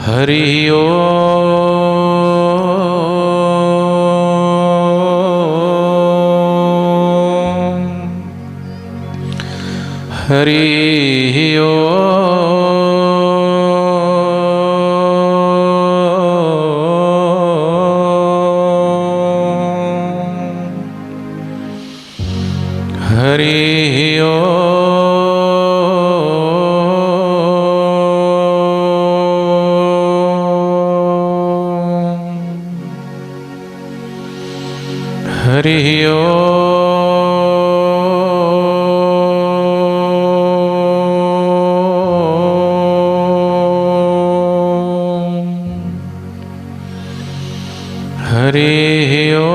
हरि ओम हरि ओम हरि हरि ओम हरि ओम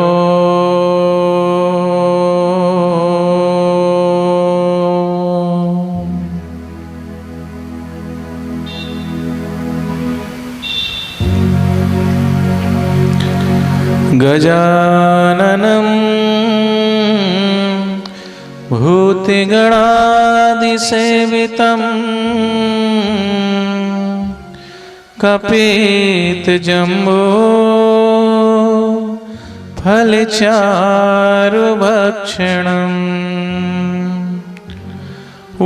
गजाननं भूतिगणादिसेवितं कपितजम्बो फलचारुभक्षणम्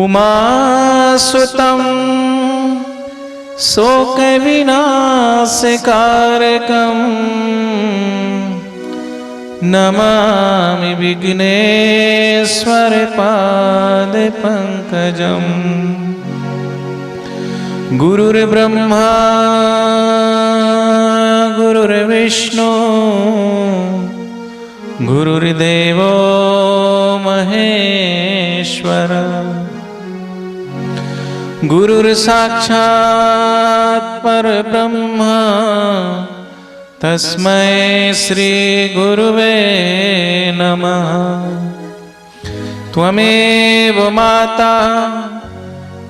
उमासुतं शोकविनाशकारकम् नमामि विघ्नेश्वर पादपङ्कजम् गुरुर्ब्रह्मा गुरुर्विष्णु गुरुर्देवो महेश्वर गुरुर्साक्षात् परब्रह्म तस्मै श्री गुरुवे नमः। त्वमेव माता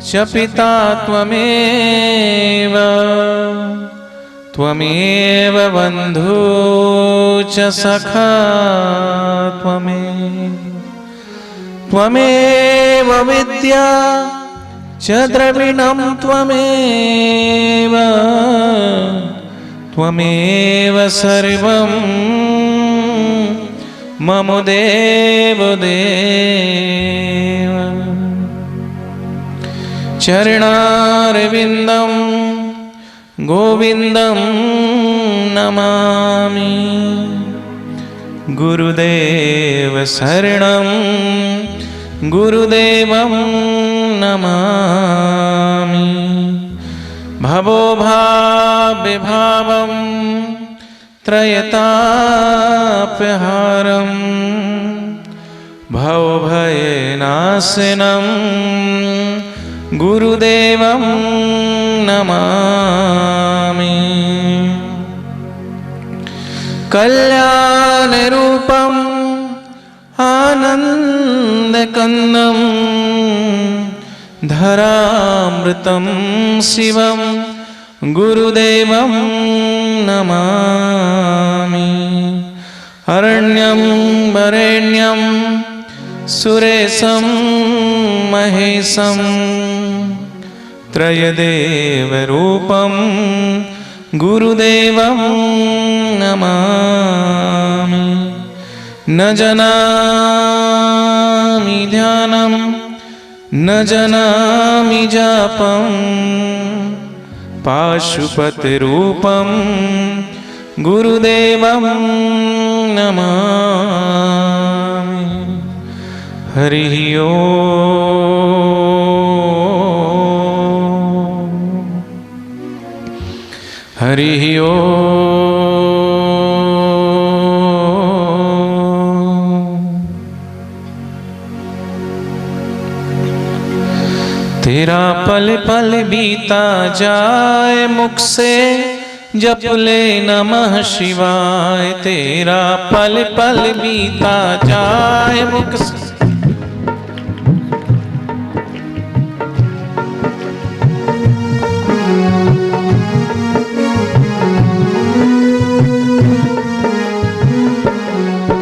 च पिता त्वमेव त्वमेव बन्धु च सखा त्वमेव विद्या च द्रविणं त्वमेव त्वमेव सर्वं मम देवदेव। चरणारविन्दं गोविन्दं नमामि गुरुदेव शरणं गुरुदेवं नमामि भवो भावविभावं त्रयतापहारं भवभयनाशनं गुरुदेवं नमामि कल्याणरूपम् आनन्दकन्दं धरामृतं शिवं गुरुदेवं नमामि अरण्यं वरेण्यं सुरेशं महेशं त्रयदेवरूपं गुरुदेवं नमामि न जानामि ध्यानं न जानामि जापं पाशुपतिरूपं गुरुदेवं नमामि हरि ओम हरि तेरा पल पल बीता जाए मुख से जप ले नमः शिवाय। तेरा पल पल बीता जाए मुख से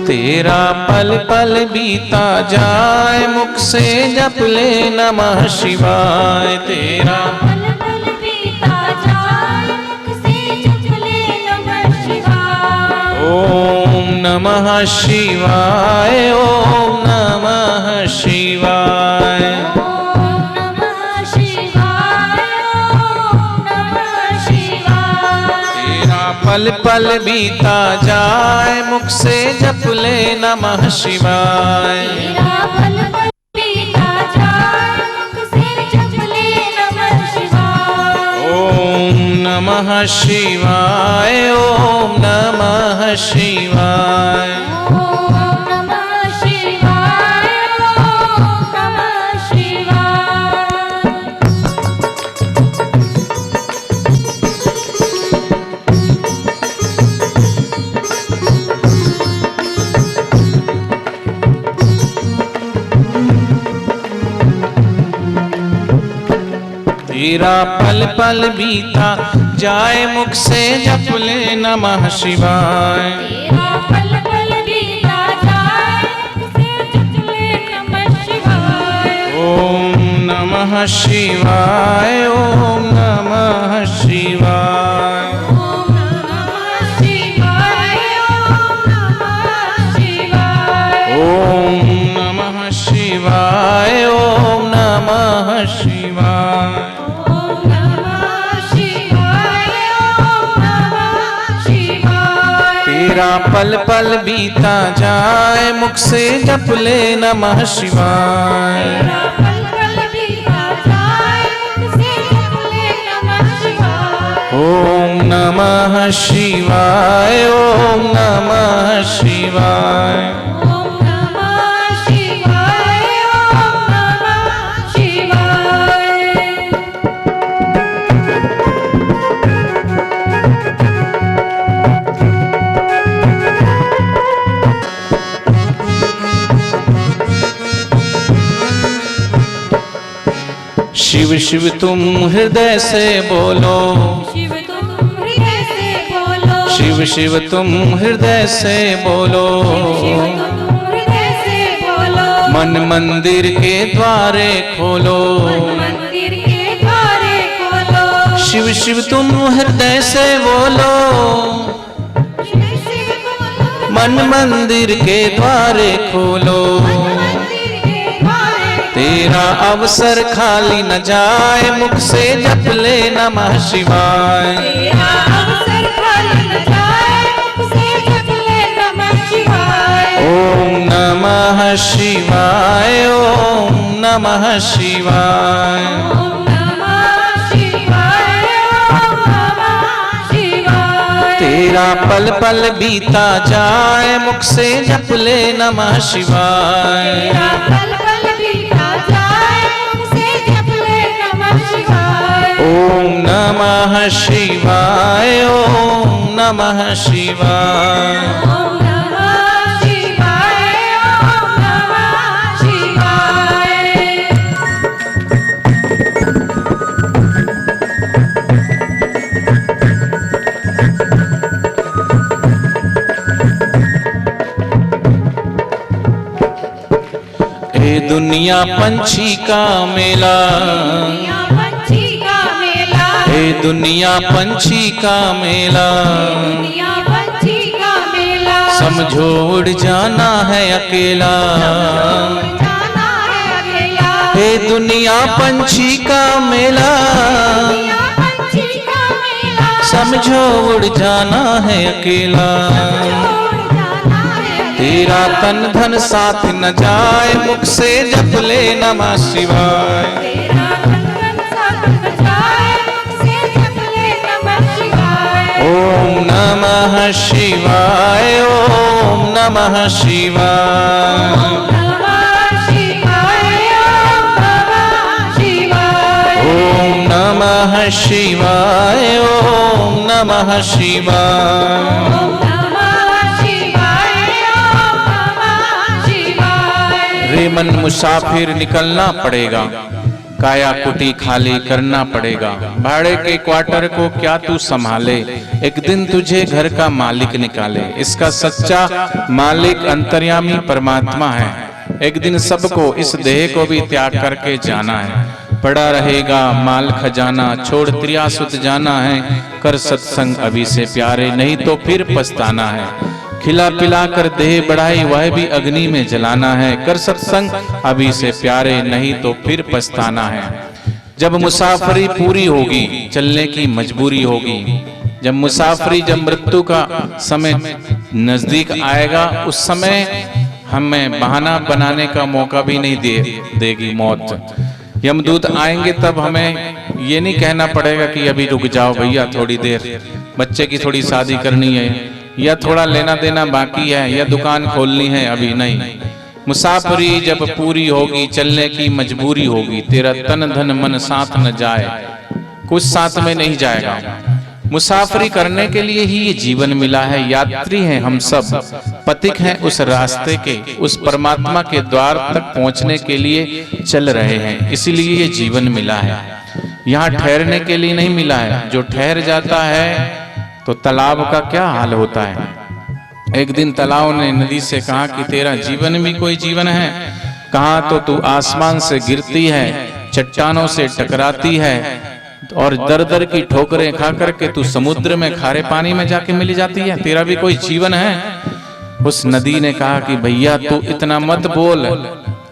तेरा पल पल बीता जाए मुख से जप ले नमः शिवाय। तेरा पल पल बीता जाए मुख नमः शिवाय, ओम नमः शिवाय। तेरा पल पल बीता जाए, मुख से जप ले नमः शिवाय। ओम नमः शिवाय, ओम नमः शिवाय। तेरा पल पल बीता जाए, मुख से जप ले नमः शिवाय। तेरा पल पल बीता जाए, मुख से जप ले नमः शिवाय। ओम नमः शिवाय, ओम नमः शिवाय। ओम नमः शिवाय, ओम नमः शिवाय। ओम नमः शिवाय, ओम नमः शिवाय। तेरा पल पल बीता जाए, मुख से जप ले नमः शिवाय। तेरा पल पल बीता जाए, मुख से जप ले नमः शिवाय। ओम नमः शिवाय, ओम नमः शिवाय। ओम नमः शिवाय, ओम नमः शिवाय। शिव शिव तुम हृदय से बोलो, शिव तुम हृदय से बोलो। शिव शिव तुम हृदय से बोलो। शिव तुम हृदय से बोलो। मन मंदिर के द्वारे खोलो। मंदिर के द्वारे खोलो। शिव शिव तुम हृदय से बोलो, शिव शिव तुम मन मंदिर के द्वारे खोलो। मंदिर के द्वारे तेरा अवसर खाली न जाए, मुख से जप ले नमः शिवाय। तेरा अवसर खाली न जाए, मुख से जप ले नमः शिवाय। ओम नमः शिवाय, ओम नमः शिवाय। ओम नमः शिवाय, ओम नमः शिवाय। तेरा पल पल बीता जाए, मुख से जप ले नमः शिवाय। तेरा पल पल बीता जाए, मुख से जप ले नमः शिवाय। ओम नमः शिवाय, ओम नमः शिवाय। ओम नमः शिवाय, ओम नमः शिवाय। ए दुनिया पंछी का मेला, दुनिया पंछी का मेला। ए दुनिया पंछी का मेला। दुनिया पंछी का मेला। समझो उड़ जाना है अकेला। जाना है अकेला। हे दुनिया पंछी का मेला, दुनिया पंछी का मेला। समझो उड़ जाना है अकेला। छोड़ जाना है अकेला। तेरा तन धन साथ न जाए, मुख से जप ले नमः शिवाय। तेरा कंगन साथ न जाए, मुख से जप ले नमः शिवाय। ओम नमः शिवाय, ओम नमः शिवाय। ओम नमः शिवाय, ओम नमः शिवाय। ओम नमः शिवाय, ओम नमः शिवाय। ओम नमः शिवाय, ओम नमः शिवाय। रे मन मुसाफिर निकलना पड़ेगा, काया कुटी खाली करना पड़ेगा। भाड़े के क्वार्टर को क्या तू संभाले, एक दिन तुझे घर का मालिक निकाले। इसका सच्चा मालिक अंतर्यामी परमात्मा है। एक दिन सबको इस देह को भी त्याग करके जाना है। पड़ा रहेगा माल खजाना, छोड़ त्रियासुत जाना है। कर सत्संग अभी से प्यारे, नहीं तो फिर पछताना है। खिला पिला कर देह बढ़ाई वह भी अग्नि में जलाना है। कर सत्संग अभी से प्यारे, नहीं तो फिर पछताना है। जब मुसाफरी पूरी होगी चलने की मजबूरी होगी। जब मुसाफरी, जब मृत्यु का समय नजदीक आएगा उस समय हमें बहाना बनाने का मौका भी नहीं देगी मौत। यमदूत आएंगे तब हमें ये नहीं कहना पड़ेगा कि अभी रुक जाओ भैया थोड़ी देर, बच्चे की थोड़ी शादी करनी है, या थोड़ा लेना देना बाकी है, या दुकान खोलनी है, अभी नहीं। मुसाफरी जब पूरी होगी चलने की मजबूरी होगी। तेरा तन धन मन साथ न जाए, कुछ साथ में नहीं जाएगा। मुसाफरी करने के लिए ही ये जीवन मिला है। यात्री हैं हम सब, पथिक हैं उस रास्ते के, उस परमात्मा के द्वार तक पहुंचने के लिए चल रहे हैं। इसीलिए ये जीवन मिला है, यहाँ ठहरने के लिए नहीं मिला है। जो ठहर जाता है तो तालाब का क्या हाल होता है। एक दिन तालाब ने नदी से कहा कि तेरा जीवन भी कोई जीवन है। कहा तो तू आसमान से गिरती है, चट्टानों से टकराती है और दर दर की ठोकरें खा करके तू समुद्र में खारे पानी में जाके मिल जाती है, तेरा भी कोई जीवन है। उस नदी ने कहा कि भैया तू इतना मत बोल,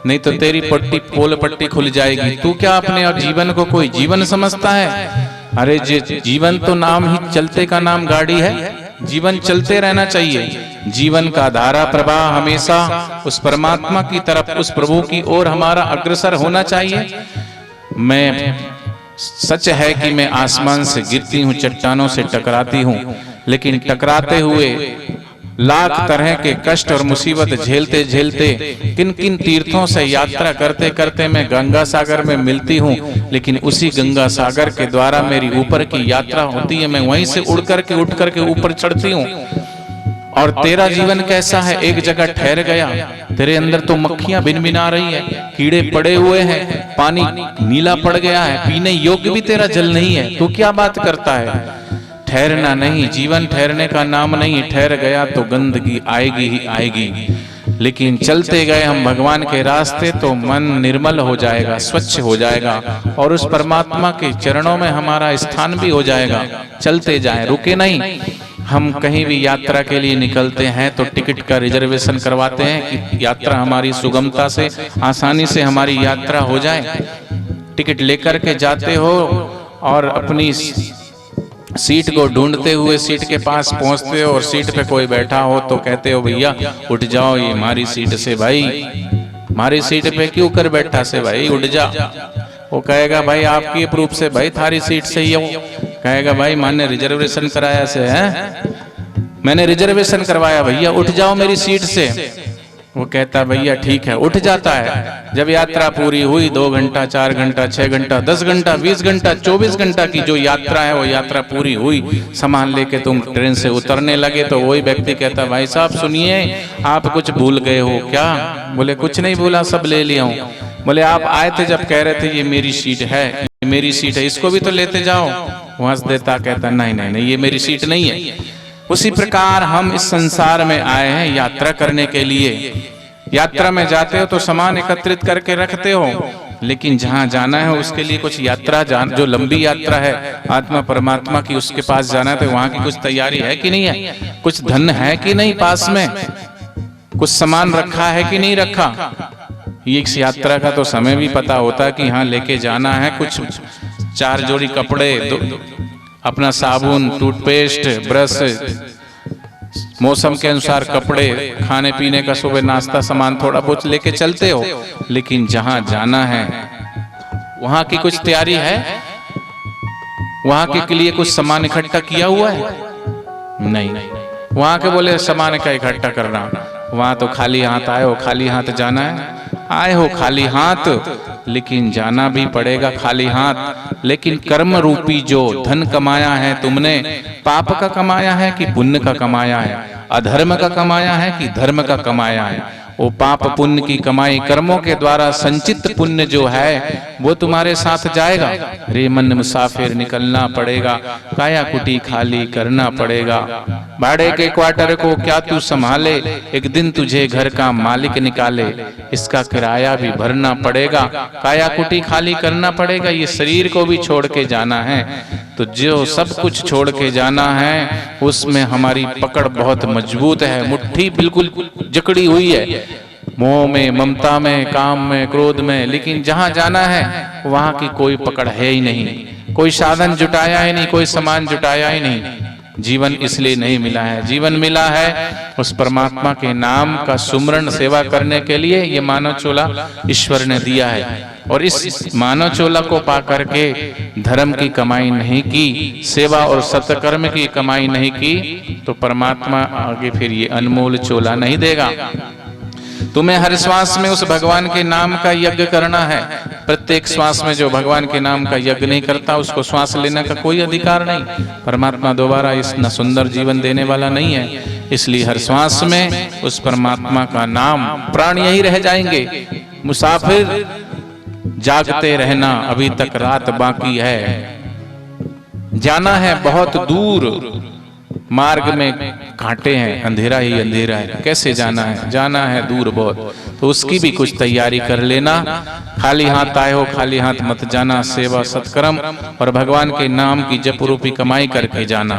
नहीं तो तेरी पोल पट्टी खुल जाएगी। तू क्या अपने जीवन को कोई जीवन समझता है? अरे जीवन तो नाम ही, चलते का नाम गाड़ी है। जीवन चलते रहना चाहिए। जीवन का धारा प्रवाह हमेशा उस परमात्मा की तरफ, उस प्रभु की ओर हमारा अग्रसर होना चाहिए। मैं सच है कि मैं आसमान से गिरती हूँ, चट्टानों से टकराती हूँ, लेकिन टकराते हुए लाख तरह के कष्ट और मुसीबत झेलते झेलते, किन किन तीर्थों से यात्रा करते करते मैं गंगा सागर में मिलती हूँ। लेकिन उसी गंगा सागर के द्वारा मेरी ऊपर की यात्रा होती है, मैं वहीं से उठ करके ऊपर चढ़ती हूँ। और तेरा जीवन कैसा है? एक जगह ठहर गया, तेरे अंदर तो मक्खियां भिनभिना रही है, कीड़े पड़े हुए हैं, पानी नीला पड़ गया है, पीने योग्य भी तेरा जल नहीं है। तू क्या बात करता है? ठहरना नहीं, जीवन ठहरने का नाम नहीं। ठहर गया तो गंदगी आएगी ही आएगी। लेकिन चलते गए हम भगवान के रास्ते तो मन निर्मल हो जाएगा, स्वच्छ हो जाएगा और उस परमात्मा के चरणों में हमारा स्थान भी हो जाएगा। चलते जाएं, रुके नहीं। हम कहीं भी यात्रा के लिए निकलते हैं तो टिकट का रिजर्वेशन करवाते हैं कि यात्रा हमारी सुगमता से, आसानी से हमारी यात्रा हो जाए। टिकट लेकर के जाते हो और अपनी सीट को ढूंढते हुए सीट के पास पहुंचते हो और सीट पे कोई बैठा हो तो कहते हो भैया उठ जाओ, ये हमारी सीट से भाई, हमारी सीट पे क्यों कर बैठा से भाई, उठ जा। वो कहेगा भाई आपकी प्रूफ से भाई थारी सीट से ही हूँ। कहेगा भाई मैंने रिजर्वेशन कराया से है, मैंने रिजर्वेशन करवाया, भैया उठ जाओ मेरी सीट से। वो कहता भैया ठीक है, उठ जाता है। जब यात्रा पूरी हुई, 2 घंटा, 4 घंटा, 6 घंटा, 10 घंटा, 20 घंटा, 24 घंटा की जो यात्रा है वो यात्रा पूरी हुई, सामान लेके तुम ट्रेन से उतरने लगे तो वही व्यक्ति कहता भाई साहब सुनिए आप कुछ भूल गए हो क्या? बोले कुछ नहीं भूला, सब ले लिया हूँ। बोले आप आए थे जब कह रहे थे ये मेरी सीट है, ये मेरी सीट है, इसको भी तो लेते जाओ। हंस देता, कहता नहीं नहीं नहीं, ये मेरी सीट नहीं है। उसी प्रकार हम इस संसार में आए हैं यात्रा करने के लिए। यात्रा में जाते हो तो सामान एकत्रित करके रखते हो, लेकिन जहाँ जाना है उसके लिए कुछ यात्रा, जो लंबी यात्रा है आत्मा परमात्मा की, उसके पास जाना है तो वहाँ की कुछ तैयारी है कि नहीं है? कुछ धन है कि नहीं पास में? कुछ सामान रखा है कि नहीं रखा? ये इस यात्रा का तो समय भी पता होता है कि यहाँ लेके जाना है कुछ 4 जोड़ी कपड़े, अपना साबुन, टूथपेस्ट, ब्रश, मौसम के अनुसार कपड़े, खाने पीने का सुबह नाश्ता सामान थोड़ा बहुत लेके चलते हो। लेकिन जहां जाना है वहां की कुछ तैयारी है? वहां के लिए कुछ सामान इकट्ठा किया हुआ है? नहीं। वहां के बोले सामान का इकट्ठा करना, वहां तो खाली हाथ आए हो, खाली हाथ जाना है। आए हो खाली हाथ, लेकिन जाना भी पड़ेगा खाली हाथ। लेकिन कर्म रूपी जो धन कमाया है तुमने, पाप का कमाया है कि पुण्य का कमाया है? अधर्म का कमाया है कि धर्म का कमाया है? वो पाप पुण्य की कमाई, कर्मों के द्वारा संचित पुण्य जो है वो तुम्हारे साथ जाएगा। रे मन मुसाफिर निकलना पड़ेगा, काया कुटी खाली करना पड़ेगा। भाड़े के क्वार्टर को क्या तू संभाले, एक दिन तुझे घर का मालिक निकाले, इसका किराया भी भरना पड़ेगा, काया कुटी खाली करना पड़ेगा। ये शरीर को भी छोड़ के जाना है तो जो सब कुछ छोड़ के जाना है उसमें हमारी पकड़ बहुत मजबूत है, मुट्ठी बिल्कुल जकड़ी हुई है, मोह में, ममता में, काम में, क्रोध में। लेकिन जहां जाना है वहां की कोई पकड़ है ही नहीं, कोई साधन जुटाया ही नहीं, कोई सामान जुटाया ही नहीं। जीवन इसलिए नहीं मिला है, जीवन मिला है उस परमात्मा के नाम का सुमरण सेवा करने के लिए। ये मानव चोला ईश्वर ने दिया है, और इस मानव चोला को पा करके धर्म की कमाई नहीं की, सेवा और सत्कर्म की कमाई नहीं की, तो परमात्मा आगे फिर ये अनमोल चोला नहीं देगा। तुम्हें हर श्वास में उस भगवान के नाम का यज्ञ करना है। प्रत्येक श्वास में जो भगवान के नाम का यज्ञ नहीं करता उसको श्वास लेने का कोई अधिकार नहीं। परमात्मा दोबारा इतना सुंदर जीवन देने वाला नहीं है, इसलिए हर श्वास में उस परमात्मा का नाम। प्राण यही रह जाएंगे, मुसाफिर जागते रहना, अभी तक रात बाकी है, जाना है बहुत दूर, मार्ग में कांटे हैं, अंधेरा ही अंधेरा है, कैसे जाना है, जाना है दूर बहुत, तो उसकी भी कुछ तैयारी कर लेना। खाली हाथ आए हो, खाली हाथ मत जाना, सेवा सत्कर्म और भगवान के नाम की जप रूपी कमाई करके जाना।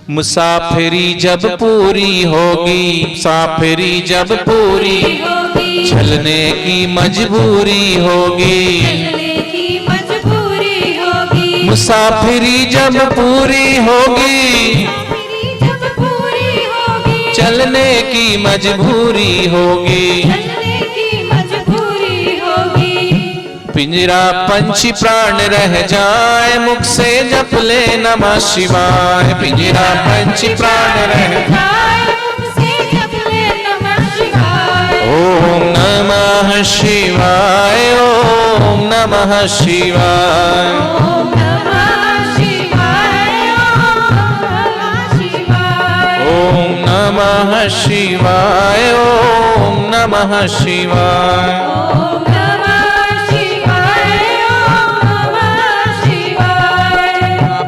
मुसाफिरी जब पूरी होगी, मुसाफिरी जब पूरी होगी, चलने की मजबूरी होगी, चलने की मजबूरी होगी, मुसाफिरी जब पूरी होगी, जब पूरी होगी, चलने की मजबूरी होगी, चलने की मजबूरी होगी। पिंजरा पंछी प्राण रह जाए, मुख से जप ले नमः शिवाय। पिंजरा पंछी प्राण रह जाए, मुख से जप ले नमः शिवाय। ओम नमः शिवाय, ओम नमः शिवाय, ओम नमः शिवाय, ओम नमः शिवाय, ओम नमः शिवाय, ओम नमः शिवाय। ओम नमः शिवाय, ओम नमः शिवाय।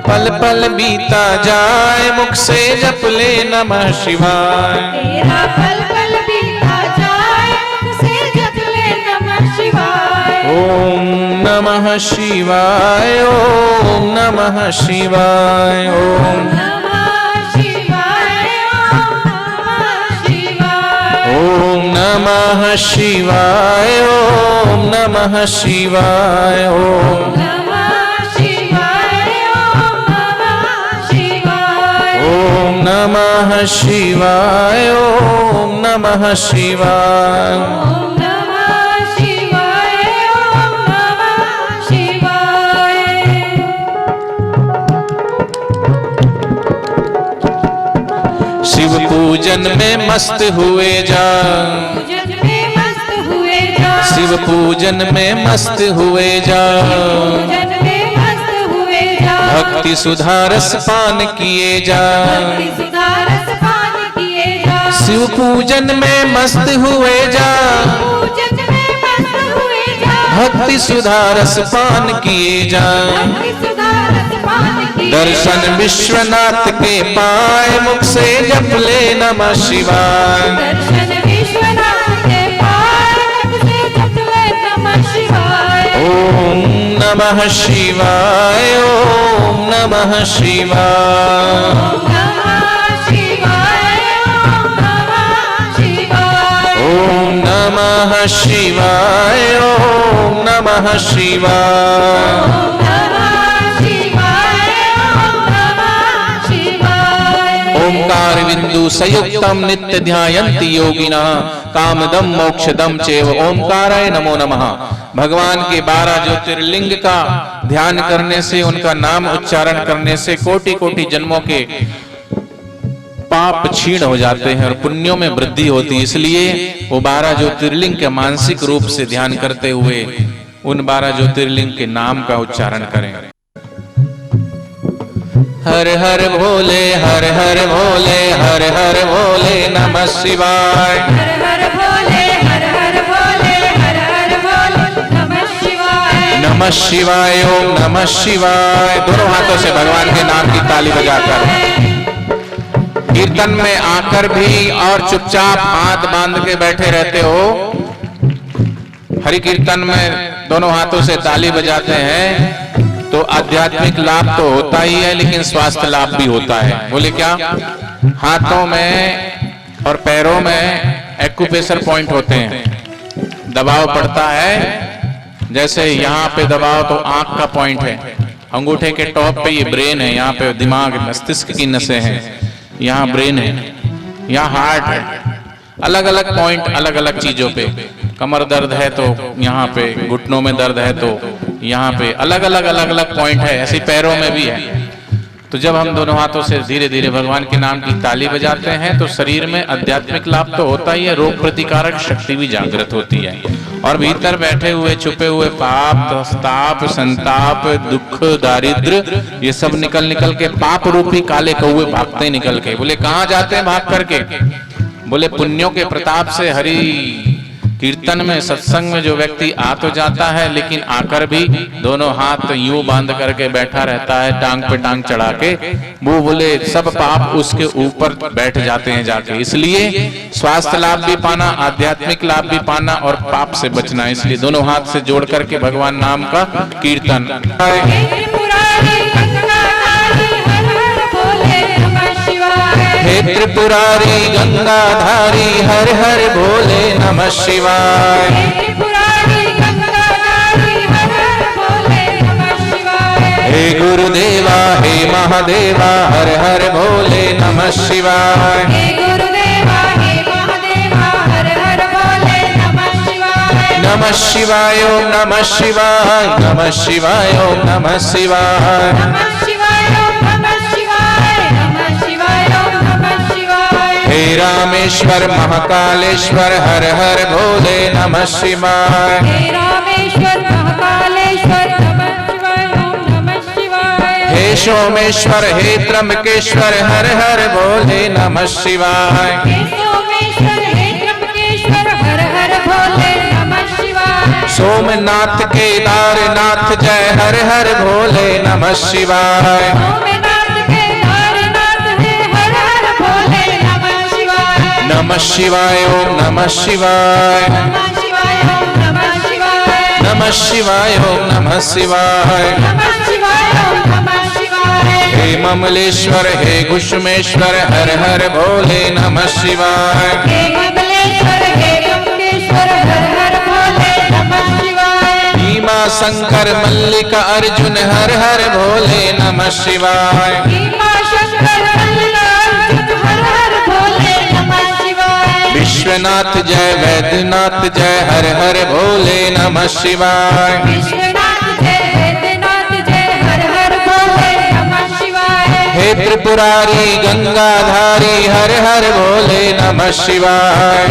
पल पल बीता जाए, मुख से जप ले नमः शिवाय। तेरा पल पल बीता जाए, मुख से जप ले नमः शिवाय। ओम नमः शिवाय, ओम नमः शिवाय, ओम नमः शिवाय, ओम नमः शिवाय। ओम नमः शिवाय, ओम नमः शिवाय, ओम नमः शिवाय, ओम नमः शिवाय, ओम नमः शिवाय, ओम नमः शिवाय। ओम नमः शिवाय, ओम नमः शिवाय। शिव पूजन में मस्त हुए जा, पूजन में मस्त हुए जा, शिव पूजन में मस्त हुए जा, पूजन में मस्त हुए जा, भक्ति सुधारस पान किए जा। भक्ति सुधारस पान किए जा, शिव पूजन में मस्त हुए जा, पूजन में मस्त हुए जा, भक्ति सुधारस पान किए जा। भक्ति सुधारस पान किए जा। दर्शन विश्वनाथ के पाए, मुख से जप ले नमः शिवाय। दर्शन विश्वनाथ के पाए, मुख से जप ले नमः शिवाय। ओम नमः शिवाय, ओम नमः शिवाय, ओम नमः शिवाय, ओम नमः शिवाय, ओम नमः शिवाय, ओम नमः शिवाय। ओम नमः शिवाय। ओंकार बिंदु संयुक्तम नित्य ध्यायन्ति योगिना, कामदम मोक्षदम चैव ओंकाराय नमो नमः। भगवान के 12 ज्योतिर्लिंग का ध्यान करने से, उनका नाम उच्चारण करने से कोटि कोटि जन्मों के पाप क्षीण हो जाते हैं और पुण्यों में वृद्धि होती है। इसलिए वो 12 ज्योतिर्लिंग के मानसिक रूप से ध्यान करते हुए उन 12 ज्योतिर्लिंग के नाम का उच्चारण करें। हर हर भोले, हर हर भोले, हर हर भोले नमः शिवाय। हर हर भोले, हर हर भोले, हर हर भोले नमः शिवाय। नमः शिवाय, ओम नमः शिवाय। दोनों हाथों से भगवान के नाम की ताली बजाकर कीर्तन में आकर भी और चुपचाप हाथ बांध के बैठे रहते हो। हरि कीर्तन में दोनों हाथों से ताली बजाते हैं तो आध्यात्मिक लाभ तो होता ही है, लेकिन स्वास्थ्य लाभ भी होता है। बोले क्या? हाथों में और पैरों में एक्यूप्रेशर पॉइंट होते हैं, दबाव पड़ता है। जैसे यहाँ पे दबाव तो आंख का पॉइंट है, अंगूठे के टॉप पे ये ब्रेन है, यहाँ पे दिमाग मस्तिष्क की नसें हैं, यहाँ ब्रेन है, यहाँ हार्ट है। अलग अलग पॉइंट अलग अलग चीजों पे, कमर दर्द है तो यहाँ पे, घुटनों में दर्द है तो यहाँ पे, अलग अलग पॉइंट है। ऐसे पैरों में भी है। तो जब हम दोनों हाथों से धीरे धीरे भगवान के नाम की ताली बजाते हैं तो शरीर में आध्यात्मिक लाभ तो होता ही है, रोग प्रतिकारक शक्ति भी जागृत होती है, और भीतर बैठे हुए छुपे हुए पाप, ताप, संताप, दुख, दारिद्र, ये सब निकल के पाप रूपी काले कौवे भागते निकल के। बोले कहाँ जाते हैं भाग करके? बोले पुण्यों के प्रताप से हरि कीर्तन में, सत्संग में जो व्यक्ति आ तो जाता है, लेकिन आकर भी दोनों हाथ यूं बांध करके बैठा रहता है, टांग पे टांग चढ़ा के, वो बोले सब पाप उसके ऊपर बैठ जाते हैं जाके। इसलिए स्वास्थ्य लाभ भी पाना, आध्यात्मिक लाभ भी पाना और पाप से बचना, इसलिए दोनों हाथ से जोड़ करके भगवान नाम का कीर्तन। हे त्रिपुरारी गंगाधारी हर हर भोले नमः शिवाय। हे गुरुदेवा हे महादेवा हर हर भोले नमः शिवाय। नमः शिवाय ओम नमः शिवाय, नमः शिवाय ओम नमः शिवाय। हे रामेश्वर महाकालेश्वर हर हर भोले नमः शिवाय। हे रामेश्वर महाकालेश्वर नमः शिवाय ओम नमः शिवाय। हे सोमेश्वर हे त्र्यंबकेश्वर हर हर भोले नमः शिवाय। हे सोमेश्वर हे त्र्यंबकेश्वर हर हर भोले नमः शिवाय। सोमनाथ केदारनाथ जय हर हर भोले नमः शिवाय। नमः शिवाय ओम नमः शिवाय। नमः शिवाय ओम नमः शिवाय। हे ममलेश्वर हे घुष्मेश्वर हर हर भोले नमः शिवाय। भीमा शंकर मल्लिका अर्जुन हर हर भोले नमः शिवाय। विश्वनाथ जय वैद्यनाथ जय हर हर भोले नमः शिवाय। हे त्रिपुरारी गंगाधारी हर हर भोले नमः शिवाय।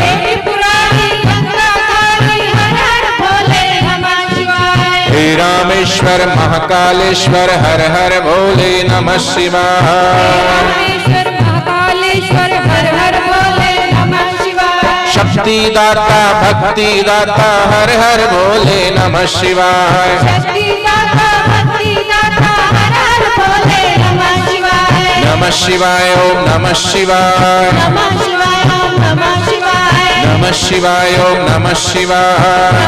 हे रामेश्वर महाकालेश्वर हर हर भोले नमः शिवाय। शक्ति दाता भक्ति दाता हर हर भोले नमः शिवाय। नमः शिवाय ओम नमः शिवाय। नमः शिवाय ओम नमः शिवाय।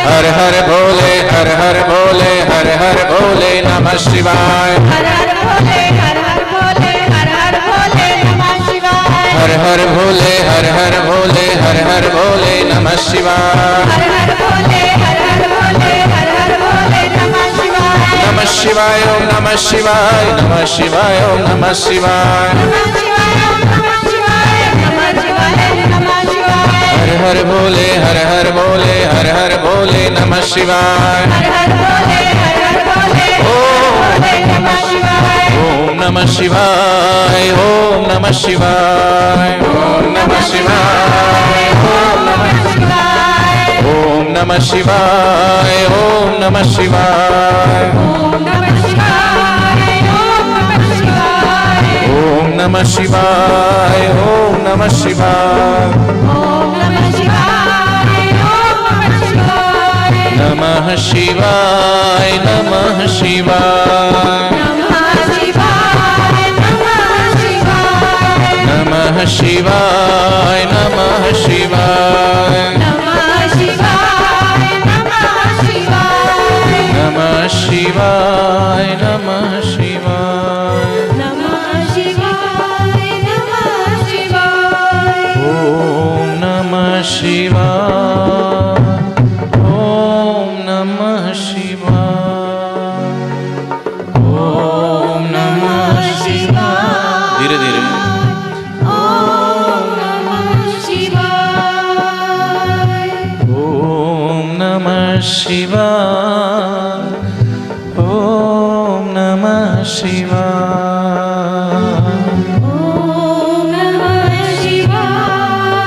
हर हर भोले हर हर भोले हर हर भोले नमः शिवाय। हर हर भोले हर हर भोले हर हर भोले नमः शिवाय। नमः शिवाय ओम नमः शिवाय। नमः शिवाय ओम नमः शिवाय। हर हर भोले हर हर भोले हर हर भोले नमः शिवाय। ओम नमः शिवाय ओम नमः शिवाय ओम नमः शिवाय ओम नमः शिवाय ओम नमः शिवाय ओम नमः शिवाय ओम नमः शिवाय नमः शिवाय नमः शिवाय नमः शिवाय नमः शिवाय शिवाय, ओम नमः शिवाय। ओम नमः शिवाय,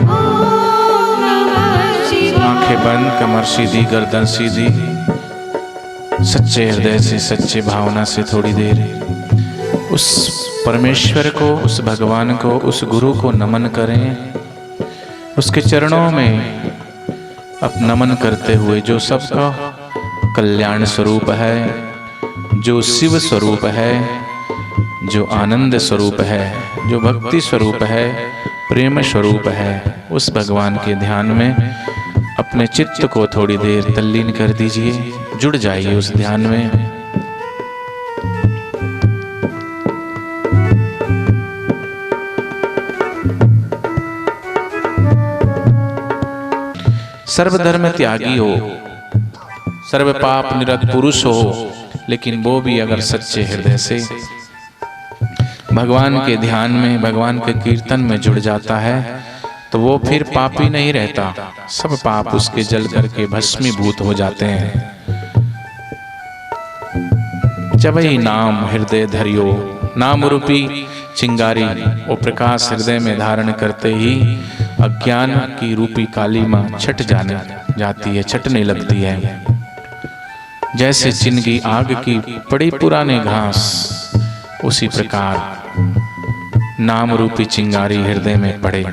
ओम नमः शिवाय। आंखें बंद, कमर सीधी, गर्दन सीधी, सच्चे हृदय से, सच्चे भावना से थोड़ी देर उस परमेश्वर को, उस भगवान को, उस गुरु को नमन करें। उसके चरणों में अब नमन करते हुए, जो सबका कल्याण स्वरूप है, जो शिव स्वरूप है, जो आनंद स्वरूप है, जो भक्ति स्वरूप है, प्रेम स्वरूप है, उस भगवान के ध्यान में अपने चित्त को थोड़ी देर तल्लीन कर दीजिए। जुड़ जाइए उस ध्यान में। सर्वधर्म त्यागी हो, सर्व पाप निरत पुरुष हो, लेकिन वो भी अगर सच्चे हृदय से भगवान के ध्यान में, भगवान के कीर्तन में जुड़ जाता है, तो वो फिर पापी नहीं रहता। सब पाप उसके जल करके भस्मीभूत हो जाते हैं। जब ही नाम हृदय धरियो, नाम रूपी चिंगारी वो प्रकाश हृदय में धारण करते ही अज्ञान की रूपी काली मां छट जाने जाती है, छटने लगती है। जैसे जिनकी आग की बड़ी पुराने घास, उसी प्रकार नाम रूपी चिंगारी हृदय में पड़े।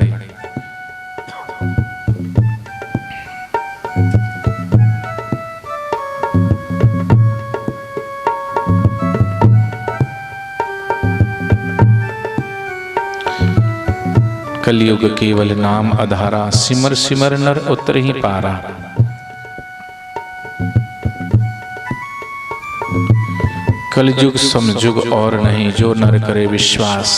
कलयुग केवल नाम आधारा, सिमर सिमर नर उतर ही पारा। कलयुग समयुग और नहीं, जो नर करे विश्वास।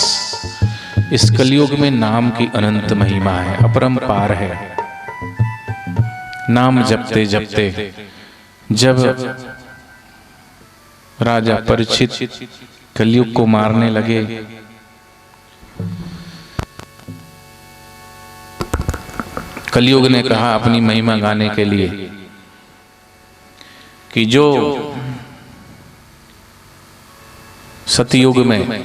इस कलयुग में नाम की अनंत महिमा है, अपरंपार है। नाम जपते जपते जब राजा परीक्षित कलयुग को मारने लगे, कलयुग ने कहा अपनी महिमा गाने के लिए कि जो सतयुग में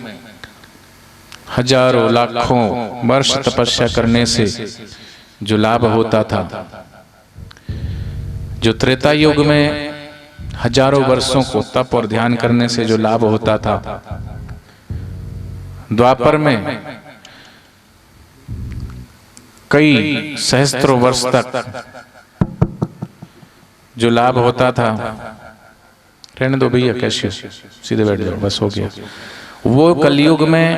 हजारों लाखों वर्ष तपस्या करने से जो लाभ होता था, जो त्रेता युग में हजारों वर्षों को तप और ध्यान करने से जो लाभ होता था, द्वापर में कई सहस्त्रों वर्ष तक जो लाभ होता था। रहने दो भैया, कैसे सीधे बैठ जाओ, बस हो गया। वो कलयुग में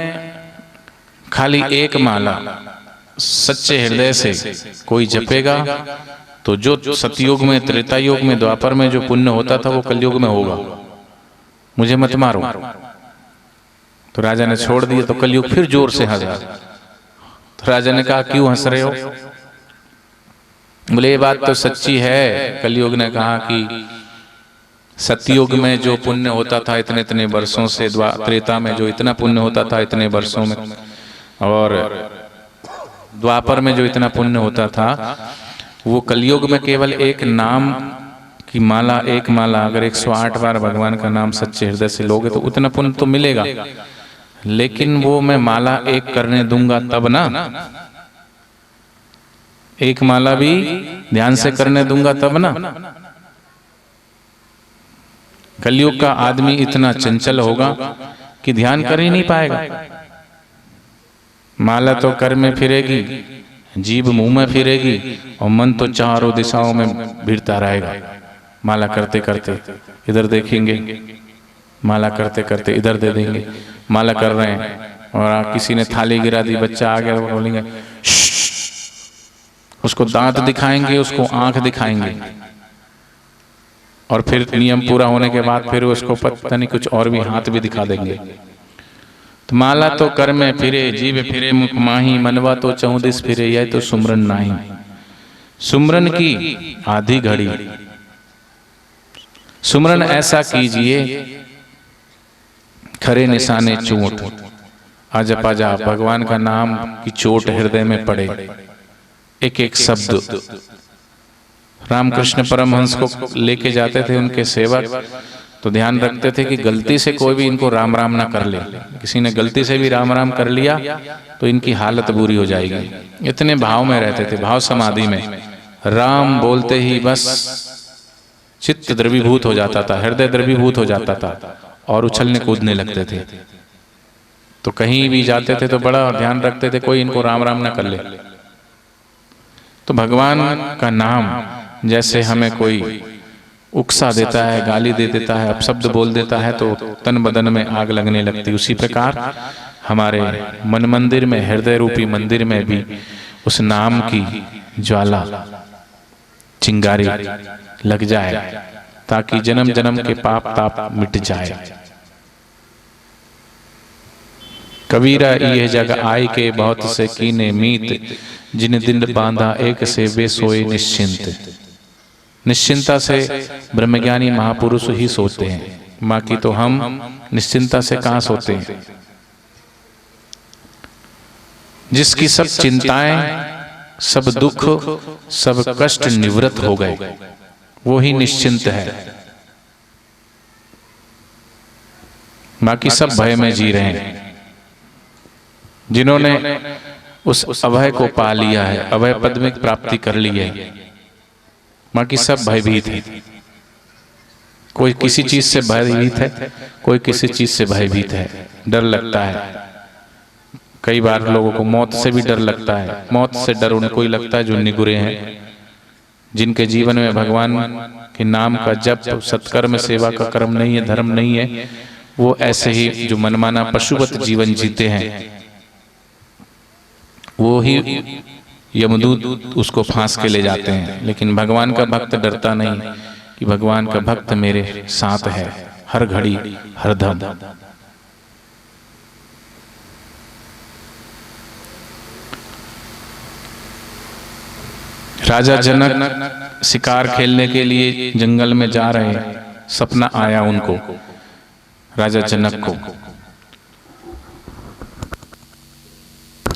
खाली एक माला सच्चे हृदय से कोई जपेगा तो जो सतयुग में, त्रेता युग में, द्वापर में जो पुण्य होता था वो कलयुग में होगा। मुझे मत मारो। तो राजा ने छोड़ दिया, तो कलयुग फिर जोर से हंसा। तो राजा ने कहा क्यों हंस रहे हो? बोले ये बात तो सच्ची है। कलयुग ने कहा कि सतयुग में जो पुण्य होता था इतने इतने वर्षों से, त्रेता में जो इतना पुण्य होता था इतने वर्षों में, और द्वापर में जो इतना पुण्य होता था, वो कलयुग में केवल एक नाम की माला, एक माला अगर 108 बार भगवान का नाम सच्चे हृदय से लोगे तो उतना पुण्य तो मिलेगा। लेकिन वो मैं माला एक करने दूंगा तब ना, एक माला भी ध्यान से करने दूंगा तब ना। कलयुग का आदमी इतना चंचल होगा कि ध्यान कर ही नहीं पाएगा। माला तो कर में फिरेगी, जीभ मुंह में फिरेगी और मन तो चारों दिशाओं में भिड़ता रहेगा। माला करते करते इधर देखेंगे, माला करते करते इधर दे देंगे, माला कर रहे हैं और किसी ने थाली गिरा दी, बच्चा आ गया, बोलेंगे उसको दांत दिखाएंगे, उसको आंख दिखाएंगे, और फिर नियम पूरा होने के बाद फिर उसको पता नहीं कुछ और भी हाथ भी दिखा देंगे। तो माला तो कर में फिरे, जीव फिरे मुख माही, मनवा तो चहुदिस फिरे, यह तो सुमरन नाही। सुमरन की आधी घड़ी सुमरन ऐसा कीजिए खरे निशाने चोट। अजप अजप भगवान का नाम की चोट हृदय में पड़े, एक एक शब्द रामकृष्ण परमहंस को लेके जाते थे उनके सेवक, तो ध्यान रखते थे कि गलती से कोई भी इनको राम राम ना कर ले। किसी ने गलती से भी राम राम कर लिया तो इनकी हालत बुरी हो जाएगी। इतने भाव में रहते थे, भाव समाधि में। राम बोलते ही बस चित्त द्रवीभूत हो जाता था, हृदय द्रवीभूत हो जाता था और उछलने कूदने लगते थे। तो कहीं भी जाते थे तो बड़ा ध्यान रखते थे कोई इनको राम राम ना कर ले। तो भगवान का नाम जैसे हमें कोई उकसा देता है, गाली दे देता है, अपशब्द बोल देता है तो तन बदन में आग लगने लगती, उसी प्रकार हमारे मन मंदिर में, हृदय रूपी मंदिर में भी उस नाम की ज्वाला, चिंगारी लग जाए ताकि जन्म जन्म के पाप ताप मिट जाए। कबीरा यह जग आय के बहुत से कीने मीत, जिन दिन बांधा एक से वे सोए निश्चिंत। निश्चिंता से ब्रह्मज्ञानी महापुरुष ही सोते हैं, बाकी तो हम निश्चिंता से कहां सोते हैं। जिसकी सब चिंताएं, सब दुख, सब कष्ट निवृत्त हो गए, वो ही निश्चिंत है। बाकी सब भय में जी रहे हैं। जिन्होंने उस अभय को पा लिया है, अभय पद में प्राप्ति कर ली है, बाकी सब भयभीत है। कोई किसी चीज से भयभीत है, कोई किसी चीज से भयभीत है, डर लगता है। कई बार लोगों को मौत से भी डर लगता है। मौत से डर उनको ही लगता है जो निगुरे हैं, जिनके जीवन में भगवान के नाम का जप, सत्कर्म, सेवा का कर्म नहीं है, धर्म नहीं है। वो ऐसे ही जो मनमाना पशुवत जीवन जीते हैं, वो ही यमदूत उसको फांस के ले जाते हैं। लेकिन भगवान का भक्त डरता नहीं कि भगवान का भक्त मेरे साथ है हर घड़ी हर दम। राजा जनक शिकार खेलने के लिए जंगल में जा रहे हैं, सपना आया उनको, राजा जनक को।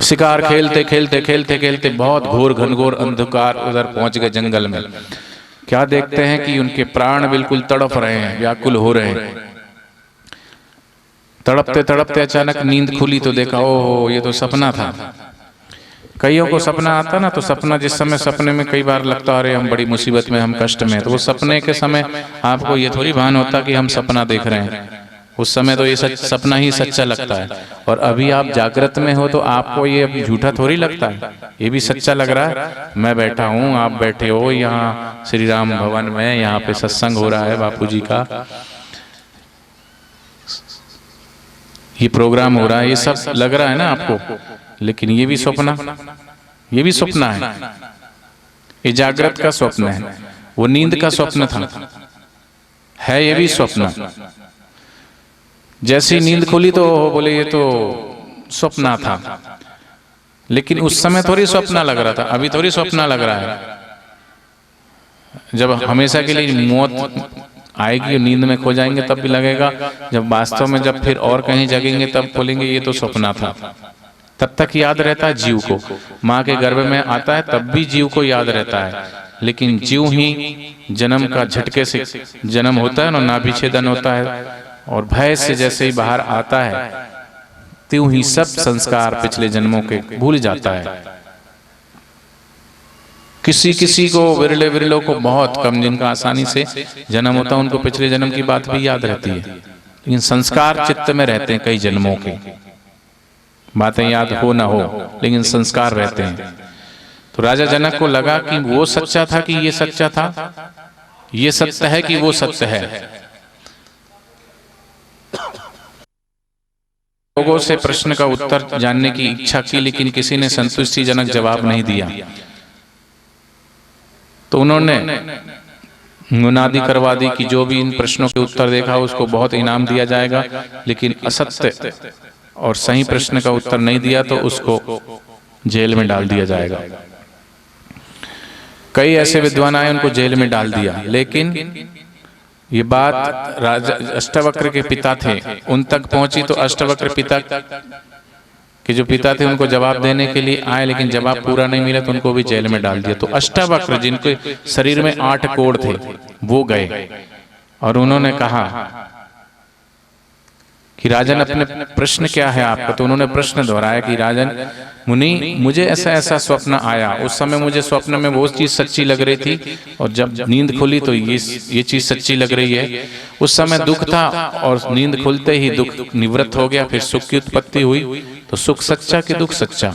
शिकार खेलते खेलते खेलते खेलते बहुत घोर घनघोर अंधकार उधर पहुंच गए जंगल में। क्या देखते हैं कि उनके प्राण बिल्कुल तड़प रहे हैं, व्याकुल हो रहे हैं। तड़पते तड़पते अचानक नींद खुली तो देखा, ओहो ये तो सपना था। कईयों को सपना आता ना, तो सपना जिस समय सपने में कई बार लगता अरे हम बड़ी मुसीबत में, हम कष्ट में, तो वो सपने के समय आपको ये थोड़ी भान होता कि हम सपना देख रहे हैं। उस समय तो ये सपना ही सच्चा लगता है। और अभी आप जागृत में हो तो आपको ये अभी झूठा थोड़ी लगता है, ये भी सच्चा लग रहा है। मैं बैठा हूँ, आप बैठे हो यहाँ श्री राम भवन में, यहाँ पे सत्संग हो रहा है बापू जी का, ये प्रोग्राम हो रहा है, ये सब लग रहा है ना आपको। लेकिन ये भी सपना, ये भी सपना है। ये जागृत का स्वप्न है, वो नींद का स्वप्न था, है ये भी स्वप्न। जैसी नींद खुली तो बोले ये तो स्वप्न था, लेकिन उस समय थोड़ी स्वप्न लग रहा था, अभी थोड़ी स्वप्न लग रहा है। जब हमेशा के लिए मौत आएगी, नींद में खो जाएंगे तब भी लगेगा। जब वास्तव में जब फिर और कहीं जगेंगे तब बोलेंगे ये तो स्वप्न था। तब तक याद रहता है जीव को, माँ के गर्भ में आता है तब भी जीव को याद रहता है। लेकिन जीव ही जन्म का झटके से जन्म होता है ना, नाभिछेदन होता है, और भय से जैसे ही बाहर आता है त्यों ही सब संस्कार पिछले जन्मों के भूल जाता है। किसी किसी को, विरले विरलों को, बहुत कम जिनका आसानी से जन्म होता है, उनको पिछले जन्म की बात भी याद रहती है। लेकिन संस्कार चित्त में रहते हैं, कई जन्मों के बातें याद हो ना हो, लेकिन संस्कार रहते हैं। तो राजा जनक को लगा कि वो सच्चा था कि ये सच्चा था, ये सत्य है कि वो सत्य है। लोगों से प्रश्न का उत्तर जानने की इच्छा की, लेकिन किसी ने संतुष्टिजनक जवाब नहीं दिया। तो उन्होंने मुनादी करवा दी कि जो भी इन प्रश्नों के उत्तर देखा उसको बहुत इनाम दिया जाएगा, लेकिन असत्य और सही प्रश्न का उत्तर नहीं दिया तो उसको जेल में डाल दिया जाएगा। कई ऐसे विद्वान आए, उनको जेल में डाल दिया। लेकिन ये बात राजा अष्टवक्र के पिता थे, उन तक पहुंची तो अष्टवक्र पिता कि जो पिता थे उनको जवाब देने के लिए आए, लेकिन जवाब पूरा नहीं मिला तो उनको भी जेल में डाल दिया। तो अष्टावक्र जिनके शरीर में 8 कोढ़ थे वो गए और उन्होंने कहा कि राजन अपने प्रश्न क्या है आपका। तो उन्होंने प्रश्न दोहराया कि राजन मुनि, मुझे ऐसा ऐसा स्वप्न आया, उस समय मुझे स्वप्न में वो चीज सच्ची लग रही थी और जब नींद खुली तो ये चीज सच्ची लग रही है। उस समय दुख था और नींद खुलते ही दुख निवृत्त हो गया, फिर सुख की उत्पत्ति हुई। तो सुख सच्चा कि दुख सच्चा।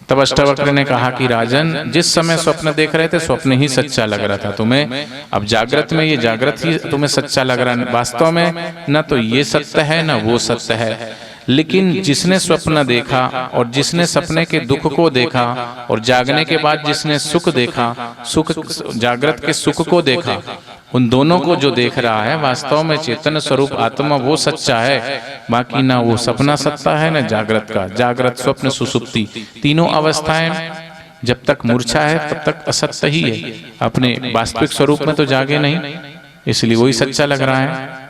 तब अष्टावक्र ने कहा कि राजन, जिस समय स्वप्न देख रहे थे स्वप्न ही सच्चा लग रहा था तुम्हें, अब जागृत में ये जागृत ही तुम्हें सच्चा लग रहा है। वास्तव में न तो ये सत्य है न वो सत्य है। लेकिन जिसने स्वप्न देखा और जिसने सपने के दुख को देखा और जागने के बाद जिसने सुख देखा, सुख जागृत के सुख को देखा, उन दोनों को जो देख रहा है वास्तव में चेतन स्वरूप आत्मा वो सच्चा है। बाकी ना वो सपना सत्ता है न जागृत का। जागृत स्वप्न सुसुप्ति तीनों अवस्थाएं जब तक मूर्छा है तब तक असत्य ही है, अपने वास्तविक स्वरूप में तो जागे नहीं, इसलिए वही सच्चा लग रहा है।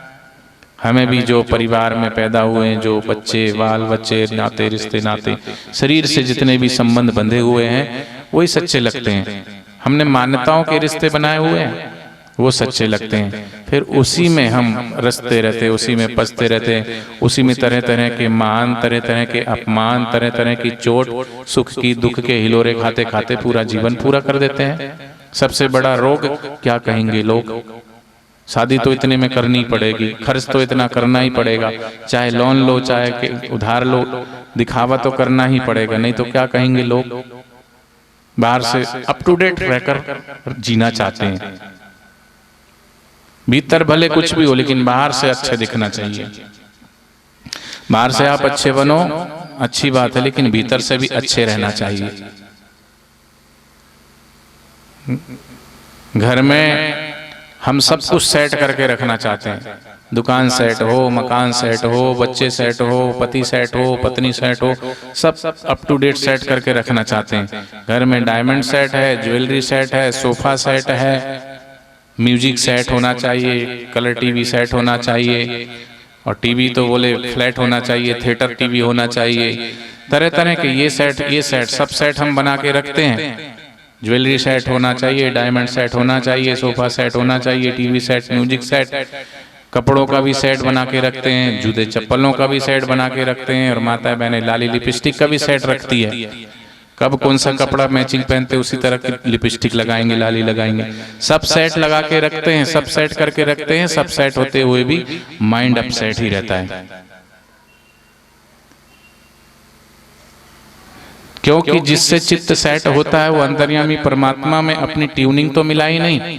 हमें भी जो परिवार में पैदा हुए हैं, जो बच्चे बाल बच्चे नाते रिश्ते नाते शरीर से जितने भी संबंध बंधे हुए हैं वही सच्चे लगते हैं। हमने मान्यताओं के रिश्ते बनाए हुए हैं वो सच्चे लगते हैं, फिर उसी में हम रचते रहते, उसी में पसते रहते, उसी में तरह तरह के मान, तरह तरह के अपमान, तरह तरह की चोट, सुख की दुख के हिलोरे खाते खाते पूरा जीवन पूरा कर देते हैं। सबसे बड़ा रोग क्या कहेंगे लोग, शादी तो इतने में करनी पड़ेगी, खर्च तो इतना करना ही पड़ेगा, चाहे लोन लो चाहे उधार लो, दिखावा तो करना ही पड़ेगा, नहीं तो क्या कहेंगे लोग। बाहर से अप टू डेट रहकर जीना चाहते हैं, भीतर भले कुछ भी हो लेकिन बाहर से अच्छे दिखना चाहिए। बाहर से आप अच्छे बनो अच्छी बात है, लेकिन भीतर से भी अच्छे रहना चाहिए। घर में हम सब कुछ सेट करके रखना चाहते हैं, दुकान सेट हो, मकान सेट हो, बच्चे सेट हो, पति सेट हो, पत्नी सेट हो, सब अप टू डेट सेट करके रखना चाहते हैं। घर में डायमंड सेट है, ज्वेलरी सेट है, सोफा सेट है, म्यूजिक सेट होना चाहिए, कलर टीवी सेट होना चाहिए, और टीवी तो बोले फ्लैट होना चाहिए, थिएटर टीवी होना चाहिए, तरह तरह के ये सेट सब सेट हम बना के रखते हैं। ज्वेलरी सेट होना चाहिए, डायमंड सेट होना चाहिए, सोफा सेट होना चाहिए, टीवी सेट, म्यूजिक सेट, कपड़ों का भी सेट बना के रखते हैं, जूते चप्पलों का भी सेट बना के रखते हैं, और माता बहनें लाली लिपस्टिक का भी सेट रखती है। कब कौन सा कपड़ा मैचिंग पहनते उसी तरह की लिपस्टिक लगाएंगे, लाली लगाएंगे, सब सेट लगा के रखते हैं, सब सेट करके रखते हैं। सब सेट होते हुए भी माइंड अपसेट ही रहता है, क्योंकि जिससे चित्त सेट होता है वो अंतर्यामी परमात्मा में अपनी ट्यूनिंग तो मिला ही नहीं,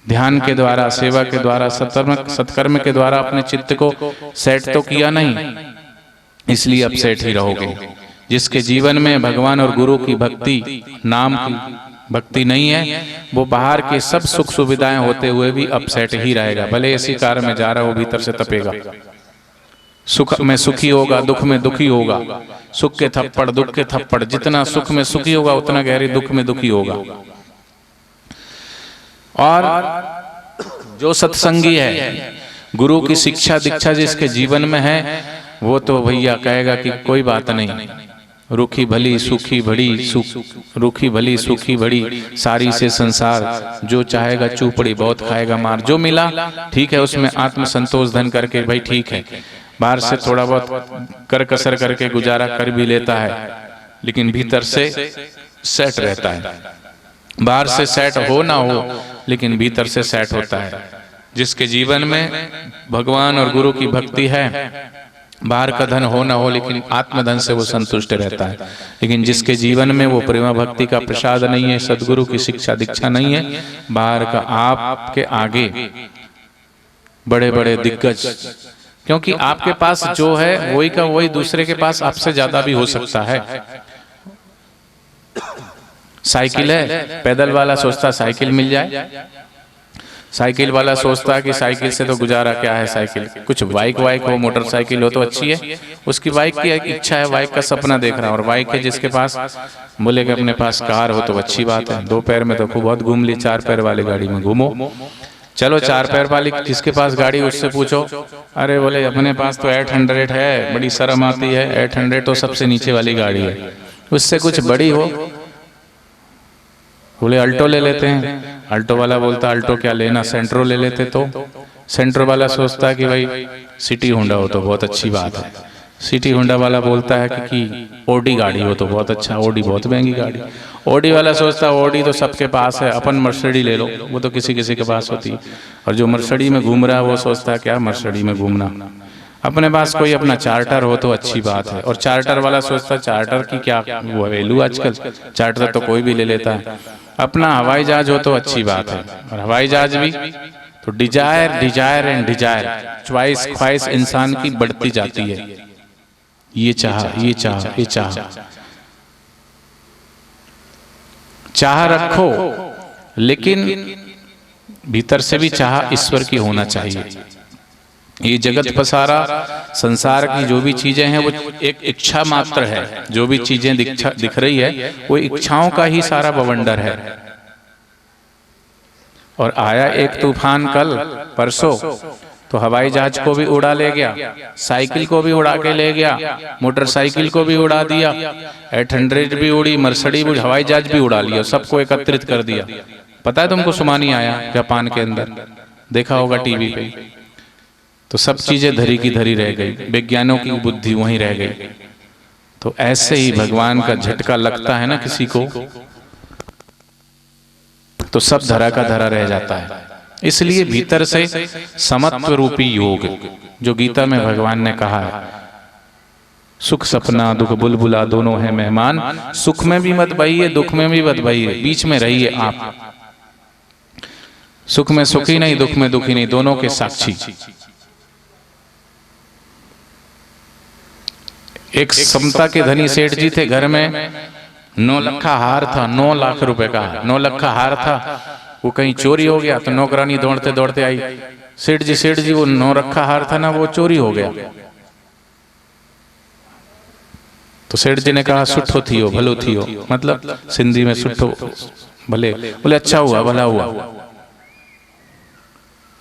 ध्यान के द्वारा, सेवा के द्वारा, सत्कर्म के द्वारा अपने चित्त को सेट तो किया नहीं, इसलिए अपसेट ही रहोगे। जिसके जीवन में भगवान और गुरु की भक्ति, नाम की भक्ति नहीं है, वो बाहर के सब सुख सुविधाएं होते हुए भी अपसेट ही रहेगा। भले इसी कार में जा रहा हो, भीतर से तपेगा, सुख में सुखी होगा, दुख में दुखी होगा, सुख के थप्पड़ दुख के थप्पड़, जितना सुख में सुखी होगा उतना गहरे दुख में दुखी होगा। और जो सत्संगी है, गुरु की शिक्षा दीक्षा जिसके जीवन में है, वो तो भैया कहेगा कि कोई बात नहीं, रूखी भली सूखी बड़ी, रूखी भली सूखी बड़ी, सारी से संसार, जो चाहेगा चूपड़ी बहुत खाएगा मार। जो मिला ठीक है, उसमें आत्म संतोष धन करके भाई ठीक है, बाहर से थोड़ा बहुत कर कसर करके गुजारा कर भी लेता है, लेकिन भीतर से सेट रहता है। बाहर से सेट हो ना हो, लेकिन भीतर से सेट होता है। जिसके जीवन में भगवान और गुरु की भक्ति है, बाहर का धन हो ना हो, लेकिन आत्मधन से वो संतुष्ट रहता है। लेकिन जिसके जीवन में वो प्रेमा भक्ति का प्रसाद नहीं है, सदगुरु की शिक्षा दीक्षा नहीं है, बाहर का आपके आगे बड़े बड़े दिग्गज, क्योंकि आपके पास जो है वही का वही दूसरे के पास आपसे ज्यादा भी हो सकता है। साइकिल है, पैदल वाला सोचता साइकिल मिल जाए, साइकिल वाला सोचता है कि साइकिल से तो गुजारा क्या है, साइकिल कुछ बाइक वाइक हो, मोटरसाइकिल हो तो अच्छी है, उसकी बाइक की एक इच्छा है, बाइक का सपना देख रहा है। और बाइक है जिसके पास, बोले कि अपने पास कार हो तो अच्छी बात है, 2 पैर में तो खूब बहुत घूम ली, 4 पैर वाली गाड़ी में घूमो, चलो चार पैर वाली जिसके पास गाड़ी उससे पूछो, अरे बोले अपने पास तो 800 है, बड़ी शर्म आती है, 800 तो सबसे नीचे वाली गाड़ी है। उससे कुछ बड़ी हो, बोले अल्टो ले लेते हैं। अल्टो वाला बोलता अल्टो क्या लेना, सेंट्रो ले लेते। तो सेंट्रो वाला सोचता कि भाई सिटी होंडा हो तो बहुत अच्छी बात है। सिटी होंडा वाला बोलता है कि ओडी गाड़ी हो तो बहुत अच्छा, ओडी बहुत महंगी गाड़ी। ओडी वाला सोचता है ओडी तो सबके पास है, अपन मर्सिडीज ले लो, वो तो किसी किसी के पास होती है। और जो मर्सिडीज में घूम रहा है वो सोचता है क्या मर्सिडीज में घूमना, अपने पास कोई अपना चार्टर हो तो अच्छी बात है। और चार्टर वाला सोचता है चार्टर की क्या वो वैल्यू आजकल, चार्टर तो कोई भी ले लेता है। अपना हवाई जहाज हो तो अच्छी बात है। और हवाई जहाज भी तो desire desire and desire, choice ख्वाहिश इंसान की बढ़ती जाती है। ये चाह, ये चाह, ये चाह, चाह रखो, लेकिन भीतर से भी चाह ईश्वर की होना चाहिए। ये जगत पसारा संसार की जो भी चीजें हैं वो एक इच्छा मात्र है। जो भी चीजें दिख रही है वो इच्छाओं का ही सारा बवंडर है। और आया एक तूफान कल परसों, तो हवाई जहाज को भी उड़ा ले गया, साइकिल को भी उड़ा के ले गया, मोटरसाइकिल को भी उड़ा दिया, 800 भी उड़ी, मर्सिडीज भी, हवाई जहाज भी उड़ा लिया, सबको एकत्रित कर दिया। पता है तुमको, सुनामी आया जापान के अंदर, देखा होगा टीवी पे। तो सब चीजें धरी की धरी रह गई, विज्ञानों की बुद्धि वहीं रह गई। तो ऐसे ही भगवान का झटका लगता है ना किसी को, तो सब धरा का धरा रह जाता है। इसलिए भीतर से समत्व रूपी योग, जो गीता में भगवान ने कहा है, सुख सपना दुख बुलबुला दोनों है मेहमान, सुख में भी मत बहिए, दुख में भी मत बहिए, बीच में रहिए आप। सुख में सुखी नहीं, दुख में दुखी नहीं, दोनों के साक्षी। एक समता के धनी सेठ जी थे, घर में 9 लाख हार था, 9 लाख रुपए का 9 लाख हार था। वो कहीं चोरी हो गया तो नौकरानी दौड़ते दौड़ते आई, सेठ जी वो 9 रखा हार था ना वो चोरी हो गया। तो सेठ जी ने कहा सुठो थियो भलो थियो, मतलब सिंधी में सुठो भले, बोले अच्छा हुआ भला हुआ।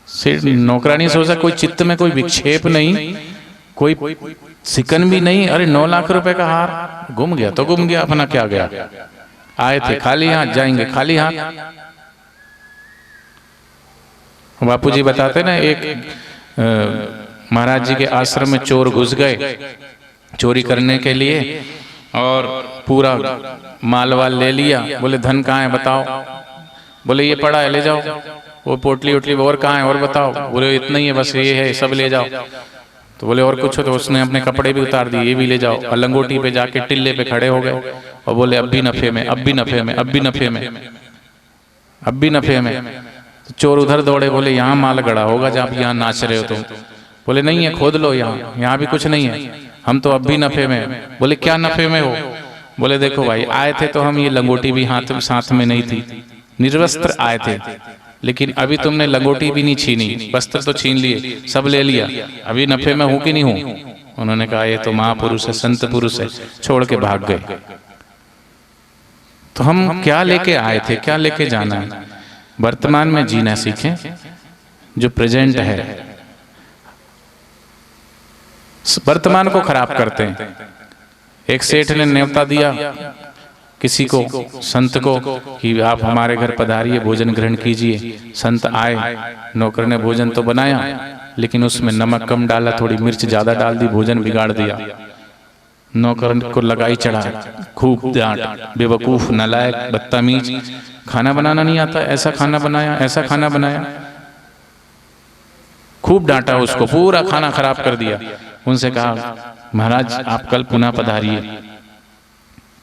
सेठ नौकरानी सोचा कोई चित्त में कोई विक्षेप नहीं, कोई सिकन भी नहीं, अरे 9 लाख रुपए का हार गुम गया तो गुम गया, अपना क्या गया, आए थे खाली हाथ जाएंगे खाली हाथ। बापूजी बताते ना, एक महाराज जी के आश्रम में चोर घुस गए चोरी करने के लिए और पूरा माल वाल ले लिया। बोले धन कहाँ है बताओ, बोले ये पड़ा है ले जाओ। वो पोटली उटली और कहाँ है और बताओ, बोले इतना ही है बस ये है सब ले जाओ। तो बोले और कुछ हो, तो उसने अपने कपड़े भी उतार दिए, ये भी ले जाओ। और लंगोटी पे जाके टिल्ले पे खड़े हो गए और बोले अब भी नफे में, अब भी नफे में, अब भी नफे में, अब भी नफे में। तो चोर उधर दौड़े, बोले यहाँ माल गड़ा होगा जहाँ यहाँ नाच रहे हो तुम। बोले नहीं है खोद लो, यहाँ भी कुछ नहीं है, हम तो अब भी नफे में। बोले क्या नफे में हो, बोले देखो भाई आए थे तो हम ये लंगोटी भी साथ में नहीं थी, निर्वस्त्र आए थे, लेकिन अभी तुमने लंगोटी भी नहीं छीनी, वस्त्र तो छीन लिए, सब ले लिया, अभी नफे में हूं कि नहीं हूं। उन्होंने कहा ये तो महापुरुष है, संत पुरुष है, छोड़ के भाग गए। तो हम क्या लेके आए थे, क्या लेके जाना है। वर्तमान में जीना सीखें, जो प्रेजेंट है। वर्तमान को खराब करते हैं। एक सेठ ने न्योता दिया किसी को, संत को, कि आप हमारे घर पधारिए, भोजन ग्रहण कीजिए। संत आए, नौकर ने भोजन तो बनाया लेकिन उसमें नमक कम डाला, थोड़ी मिर्च ज्यादा डाल दी, भोजन बिगाड़ दिया। नौकर को लगाई चढ़ा, खूब डांट, बेवकूफ, नालायक, बदतमीज, खाना बनाना नहीं आता, ऐसा खाना बनाया, ऐसा खाना बनाया। खूब डांटा उसको, पूरा खाना खराब कर दिया। उनसे कहा महाराज आप कल पुनः पधारिए।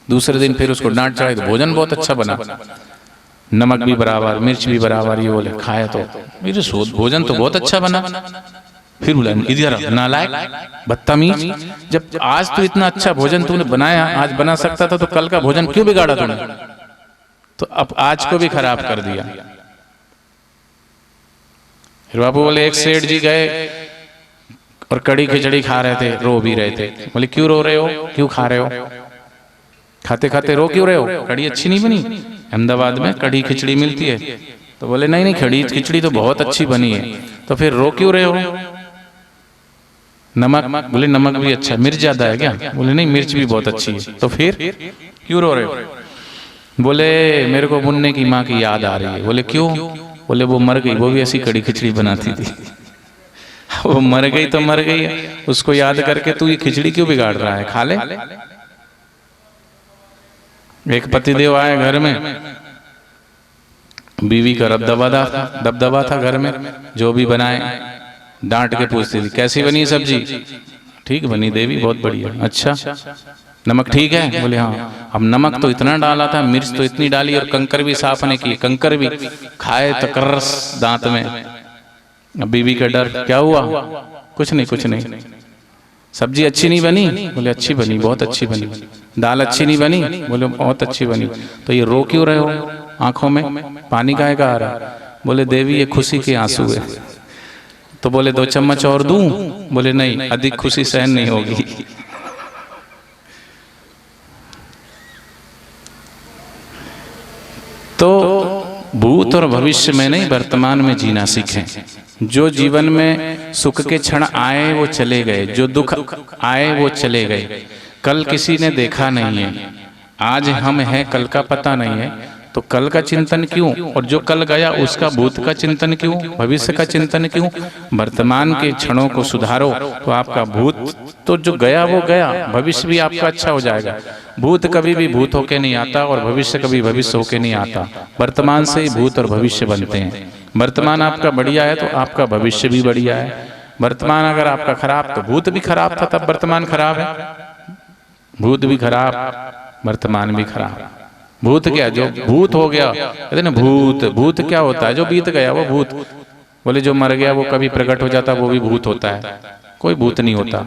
दूसरे दिन फिर उसको डांट चढ़ाई तो भोजन बहुत अच्छा बना, नमक भी बराबर, मिर्च भी बराबर। ये बोले खाया तो मेरे भोजन तो बहुत अच्छा बना। फिर बोला इधर नालायक, बदतमीज, जब आज तो इतना अच्छा भोजन तूने बनाया, आज बना सकता था तो कल का भोजन क्यों बिगाड़ा तूने, तो अब आज को भी खराब कर दिया। फिर बापू बोले एक सेठ जी गए और कड़ी खिचड़ी खा रहे थे, रो भी रहे थे। बोले क्यों रो रहे हो, क्यों खा रहे हो, खाते खाते रो क्यों रहे हो, कड़ी अच्छी नहीं बनी। अहमदाबाद में कड़ी खिचड़ी मिलती है, तो बोले नहीं नहीं, खिचड़ी तो बहुत अच्छी बनी है। तो फिर रो क्यों रहे हो? नमक, बोले नमक भी अच्छा, मिर्च ज्यादा है क्या? बोले नहीं, मिर्च भी बहुत अच्छी है। तो फिर क्यों रो रहे हो? बोले मेरे को मुन्ने की माँ की याद आ रही है। बोले क्यों? बोले वो मर गई, वो भी ऐसी कड़ी खिचड़ी बनाती थी। वो मर गई तो मर गई, उसको याद करके तू ये खिचड़ी क्यों बिगाड़ रहा है? खा ले। एक पतिदेव आए घर में, बीवी का दबदबा था घर में, जो भी बनाए डांट के पूछती थी कैसी बनी सब्जी? ठीक बनी देवी, बहुत बढ़िया। अच्छा नमक ठीक है? बोले हाँ। अब नमक तो इतना डाला था, मिर्च तो इतनी डाली, और कंकर भी साफ नहीं की, कंकर भी खाए तो कर्रस दांत में। अब बीवी का डर, क्या हुआ? कुछ नहीं कुछ नहीं। सब्जी अच्छी नहीं बनी? बोले अच्छी बनी, बहुत अच्छी बनी। दाल अच्छी नहीं बनी? बोले बहुत अच्छी बनी। तो ये रो क्यों रहे हो? आंखों में पानी काहे का आ रहा? बोले देवी ये खुशी के आंसू है। तो बोले 2 चम्मच और दूं? बोले नहीं, अधिक खुशी सहन नहीं होगी। तो भूत और भविष्य में नहीं, वर्तमान में जीना सीखें। जो जीवन में सुख के क्षण आए वो चले गए, जो दुख आए वो चले गए। कल किसी ने देखा नहीं है, आज हम हैं, कल का पता नहीं है। तो कल का चिंतन क्यों? और जो कल गया उसका भूत का चिंतन क्यों? भविष्य का चिंतन क्यों? वर्तमान के क्षणों को सुधारो तो आपका भूत तो जो गया वो गया, भविष्य भी आपका अच्छा हो जाएगा। भूत कभी भी भूत होके नहीं आता और भविष्य कभी भविष्य होके नहीं आता। वर्तमान से ही भूत और भविष्य बनते हैं। वर्तमान आपका बढ़िया है तो आपका भविष्य भी बढ़िया है। वर्तमान अगर आपका खराब तो भूत भी खराब था, तब वर्तमान खराब है। भूत भी खराब, वर्तमान भी खराब। भूत क्या? जो भूत हो गया, कहते ना भूत, भूत क्या होता है? जो बीत गया वो भूत। बोले जो मर गया वो कभी प्रकट हो जाता, वो भी भूत होता है। कोई भूत नहीं होता।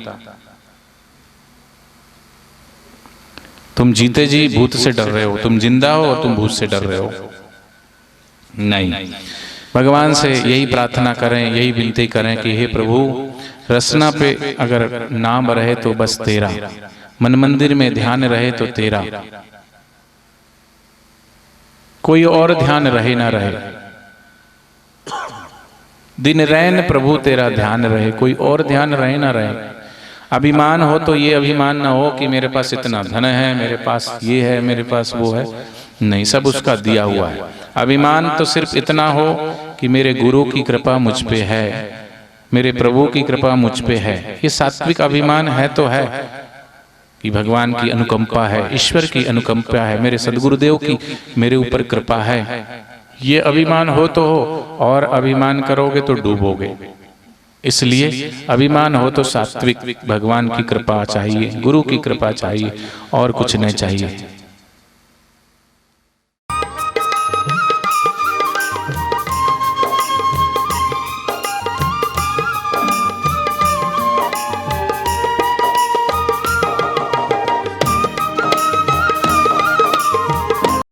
तुम जीते जी भूत से डर रहे हो, तुम जिंदा हो और तुम भूत से डर रहे हो। नहीं, भगवान से यही प्रार्थना करें, यही विनती करें कि हे प्रभु, रसना पे अगर नाम रहे तो बस तेरा, मन मंदिर में ध्यान रहे तो तेरा, कोई और ध्यान रहे ना रहे। दिन रैन प्रभु तेरा ध्यान रहे, कोई और ध्यान रहे ना रहे। अभिमान हो तो ये अभिमान ना हो कि मेरे पास इतना धन है, मेरे पास ये है, मेरे पास वो है। नहीं, सब उसका दिया हुआ है। अभिमान तो सिर्फ इतना हो कि मेरे गुरु की कृपा मुझ पे है, मेरे प्रभु की कृपा मुझ पे है। ये सात्विक अभिमान है तो है कि भगवान की अनुकंपा है, ईश्वर की अनुकंपा है, मेरे सदगुरुदेव की मेरे ऊपर कृपा है। ये अभिमान हो तो हो, और अभिमान करोगे तो डूबोगे। इसलिए अभिमान हो तो सात्विक, भगवान की कृपा चाहिए, गुरु की कृपा चाहिए, और कुछ नहीं चाहिए।